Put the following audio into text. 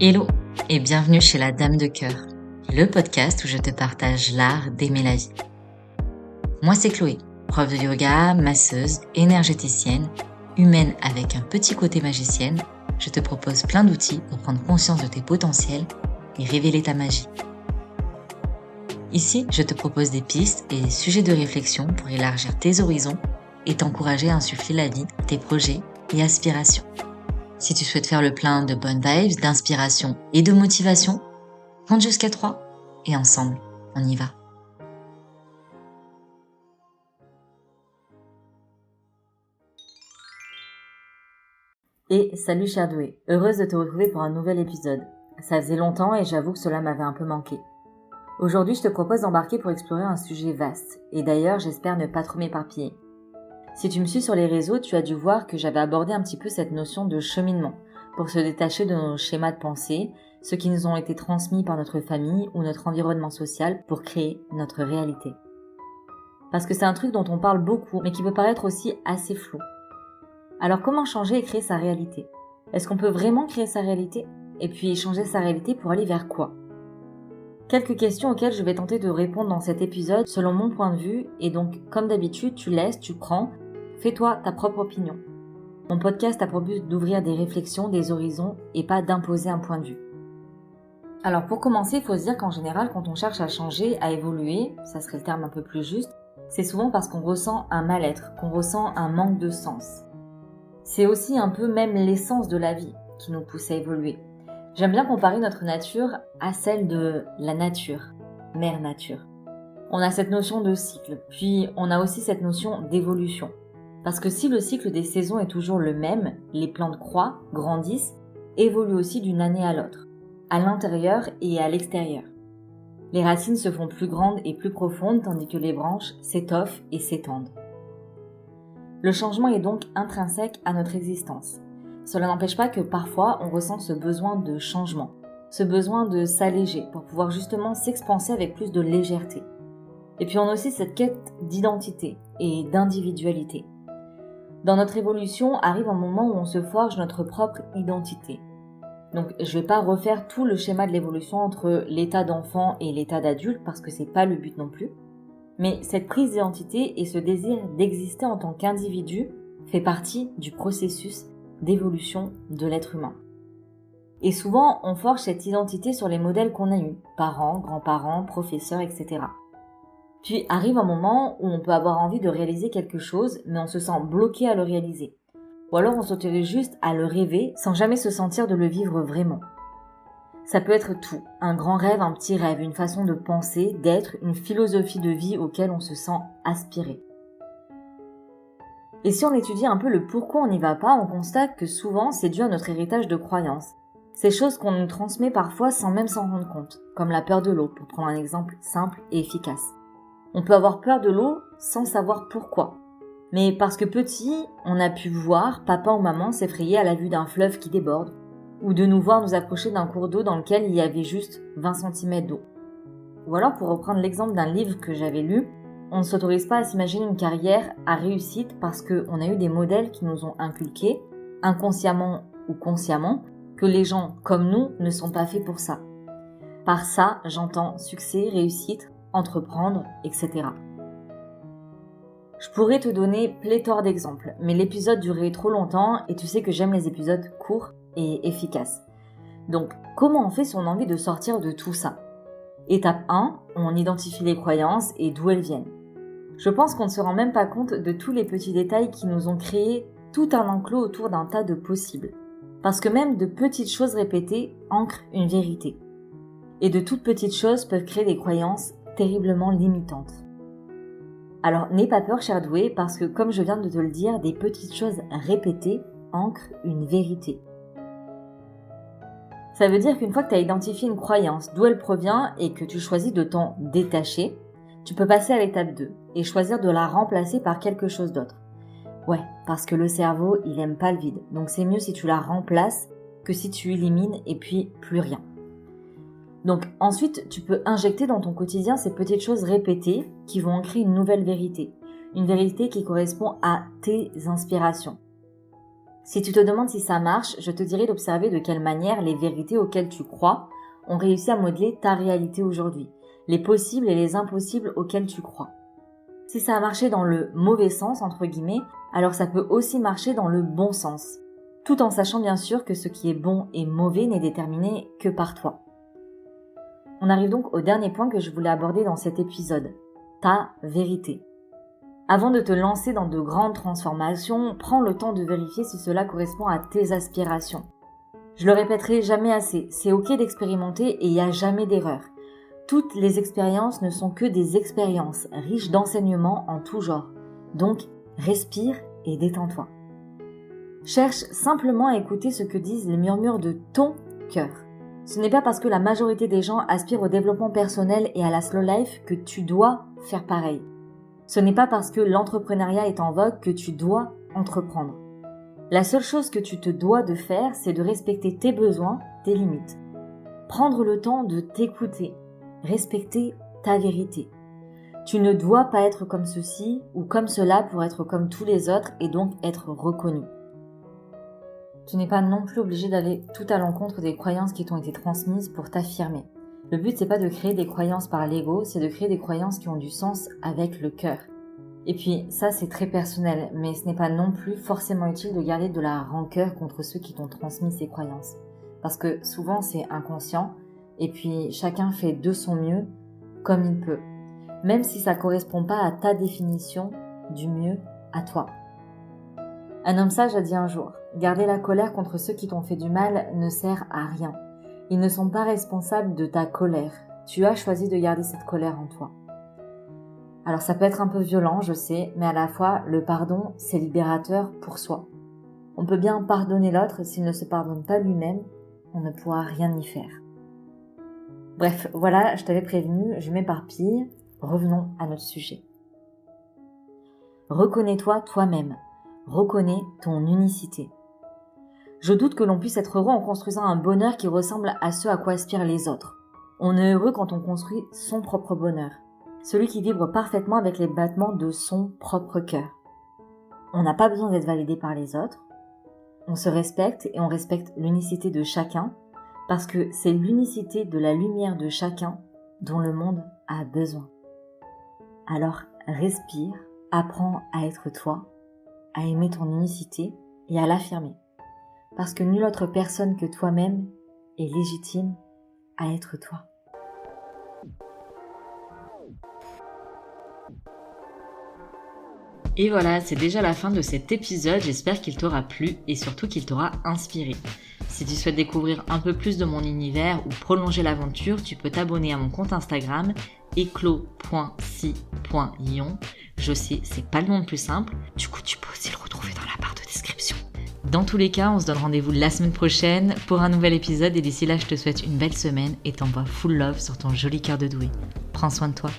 Hello et bienvenue chez La Dame de Cœur, le podcast où je te partage l'art d'aimer la vie. Moi c'est Chloé, prof de yoga, masseuse, énergéticienne, humaine avec un petit côté magicienne. Je te propose plein d'outils pour prendre conscience de tes potentiels et révéler ta magie. Ici, je te propose des pistes et des sujets de réflexion pour élargir tes horizons et t'encourager à insuffler la vie, tes projets et aspirations. Si tu souhaites faire le plein de bonnes vibes, d'inspiration et de motivation, compte jusqu'à 3 et ensemble, on y va. Et salut chère douée, heureuse de te retrouver pour un nouvel épisode. Ça faisait longtemps et j'avoue que cela m'avait un peu manqué. Aujourd'hui, je te propose d'embarquer pour explorer un sujet vaste, et d'ailleurs j'espère ne pas trop m'éparpiller. Si tu me suis sur les réseaux, tu as dû voir que j'avais abordé un petit peu cette notion de cheminement, pour se détacher de nos schémas de pensée, ceux qui nous ont été transmis par notre famille ou notre environnement social pour créer notre réalité. Parce que c'est un truc dont on parle beaucoup, mais qui peut paraître aussi assez flou. Alors comment changer et créer sa réalité ? Est-ce qu'on peut vraiment créer sa réalité ? Et puis changer sa réalité pour aller vers quoi ? Quelques questions auxquelles je vais tenter de répondre dans cet épisode selon mon point de vue, et donc comme d'habitude tu laisses, tu prends, fais-toi ta propre opinion. Mon podcast a pour but d'ouvrir des réflexions, des horizons et pas d'imposer un point de vue. Alors pour commencer, il faut se dire qu'en général quand on cherche à changer, à évoluer, ça serait le terme un peu plus juste, c'est souvent parce qu'on ressent un mal-être, qu'on ressent un manque de sens. C'est aussi un peu même l'essence de la vie qui nous pousse à évoluer. J'aime bien comparer notre nature à celle de la nature, mère nature. On a cette notion de cycle, puis on a aussi cette notion d'évolution. Parce que si le cycle des saisons est toujours le même, les plantes croient, grandissent, évoluent aussi d'une année à l'autre, à l'intérieur et à l'extérieur. Les racines se font plus grandes et plus profondes tandis que les branches s'étoffent et s'étendent. Le changement est donc intrinsèque à notre existence. Cela n'empêche pas que parfois on ressent ce besoin de changement, ce besoin de s'alléger pour pouvoir justement s'expanser avec plus de légèreté. Et puis on a aussi cette quête d'identité et d'individualité. Dans notre évolution arrive un moment où on se forge notre propre identité. Donc je vais pas refaire tout le schéma de l'évolution entre l'état d'enfant et l'état d'adulte parce que c'est pas le but non plus. Mais cette prise d'identité et ce désir d'exister en tant qu'individu fait partie du processus d'évolution de l'être humain. Et souvent, on forge cette identité sur les modèles qu'on a eus, parents, grands-parents, professeurs, etc. Puis arrive un moment où on peut avoir envie de réaliser quelque chose, mais on se sent bloqué à le réaliser. Ou alors on s'autorise juste à le rêver sans jamais se sentir de le vivre vraiment. Ça peut être tout, un grand rêve, un petit rêve, une façon de penser, d'être, une philosophie de vie auquel on se sent aspiré. Et si on étudie un peu le pourquoi on n'y va pas, on constate que souvent c'est dû à notre héritage de croyances. Ces choses qu'on nous transmet parfois sans même s'en rendre compte, comme la peur de l'eau, pour prendre un exemple simple et efficace. On peut avoir peur de l'eau sans savoir pourquoi. Mais parce que petit, on a pu voir papa ou maman s'effrayer à la vue d'un fleuve qui déborde, ou de nous voir nous approcher d'un cours d'eau dans lequel il y avait juste 20 cm d'eau. Ou alors, pour reprendre l'exemple d'un livre que j'avais lu, on ne s'autorise pas à s'imaginer une carrière à réussite parce qu'on a eu des modèles qui nous ont inculqué, inconsciemment ou consciemment, que les gens comme nous ne sont pas faits pour ça. Par ça, j'entends succès, réussite, entreprendre, etc. Je pourrais te donner pléthore d'exemples, mais l'épisode durerait trop longtemps et tu sais que j'aime les épisodes courts et efficaces. Donc, comment on fait si on a envie de sortir de tout ça ? Étape 1, on identifie les croyances et d'où elles viennent. Je pense qu'on ne se rend même pas compte de tous les petits détails qui nous ont créé tout un enclos autour d'un tas de possibles. Parce que même de petites choses répétées ancrent une vérité. Et de toutes petites choses peuvent créer des croyances terriblement limitantes. Alors n'aie pas peur, chère douée, parce que comme je viens de te le dire, des petites choses répétées ancrent une vérité. Ça veut dire qu'une fois que tu as identifié une croyance, d'où elle provient et que tu choisis de t'en détacher, tu peux passer à l'étape 2 et choisir de la remplacer par quelque chose d'autre. Ouais, parce que le cerveau, il aime pas le vide. Donc c'est mieux si tu la remplaces que si tu élimines et puis plus rien. Donc ensuite, tu peux injecter dans ton quotidien ces petites choses répétées qui vont ancrer une nouvelle vérité. Une vérité qui correspond à tes inspirations. Si tu te demandes si ça marche, je te dirais d'observer de quelle manière les vérités auxquelles tu crois ont réussi à modeler ta réalité aujourd'hui, les possibles et les impossibles auxquels tu crois. Si ça a marché dans le mauvais sens, entre guillemets, alors ça peut aussi marcher dans le bon sens, tout en sachant bien sûr que ce qui est bon et mauvais n'est déterminé que par toi. On arrive donc au dernier point que je voulais aborder dans cet épisode, ta vérité. Avant de te lancer dans de grandes transformations, prends le temps de vérifier si cela correspond à tes aspirations. Je le répéterai jamais assez, c'est ok d'expérimenter et il n'y a jamais d'erreur. Toutes les expériences ne sont que des expériences, riches d'enseignements en tout genre. Donc, respire et détends-toi. Cherche simplement à écouter ce que disent les murmures de ton cœur. Ce n'est pas parce que la majorité des gens aspirent au développement personnel et à la slow life que tu dois faire pareil. Ce n'est pas parce que l'entrepreneuriat est en vogue que tu dois entreprendre. La seule chose que tu te dois de faire, c'est de respecter tes besoins, tes limites. Prendre le temps de t'écouter, respecter ta vérité. Tu ne dois pas être comme ceci ou comme cela pour être comme tous les autres et donc être reconnu. Tu n'es pas non plus obligé d'aller tout à l'encontre des croyances qui t'ont été transmises pour t'affirmer. Le but, c'est pas de créer des croyances par l'ego, c'est de créer des croyances qui ont du sens avec le cœur. Et puis, ça, c'est très personnel, mais ce n'est pas non plus forcément utile de garder de la rancœur contre ceux qui t'ont transmis ces croyances. Parce que souvent, c'est inconscient, et puis chacun fait de son mieux comme il peut. Même si ça correspond pas à ta définition du mieux à toi. Un homme sage a dit un jour, garder la colère contre ceux qui t'ont fait du mal ne sert à rien. Ils ne sont pas responsables de ta colère. Tu as choisi de garder cette colère en toi. Alors ça peut être un peu violent, je sais, mais à la fois, le pardon, c'est libérateur pour soi. On peut bien pardonner l'autre, s'il ne se pardonne pas lui-même, on ne pourra rien y faire. Bref, voilà, je t'avais prévenu, je m'éparpille. Revenons à notre sujet. Reconnais-toi toi-même. Reconnais ton unicité. Je doute que l'on puisse être heureux en construisant un bonheur qui ressemble à ce à quoi aspirent les autres. On est heureux quand on construit son propre bonheur, celui qui vibre parfaitement avec les battements de son propre cœur. On n'a pas besoin d'être validé par les autres, on se respecte et on respecte l'unicité de chacun, parce que c'est l'unicité de la lumière de chacun dont le monde a besoin. Alors respire, apprends à être toi, à aimer ton unicité et à l'affirmer. Parce que nulle autre personne que toi-même est légitime à être toi. Et voilà, c'est déjà la fin de cet épisode, j'espère qu'il t'aura plu et surtout qu'il t'aura inspiré. Si tu souhaites découvrir un peu plus de mon univers ou prolonger l'aventure, tu peux t'abonner à mon compte Instagram eclos.si.ion. Je sais, c'est pas le nom le plus simple, du coup tu peux aussi le retrouver dans la barre de description. Dans tous les cas, on se donne rendez-vous la semaine prochaine pour un nouvel épisode et d'ici là, je te souhaite une belle semaine et t'envoie full love sur ton joli cœur de doué. Prends soin de toi.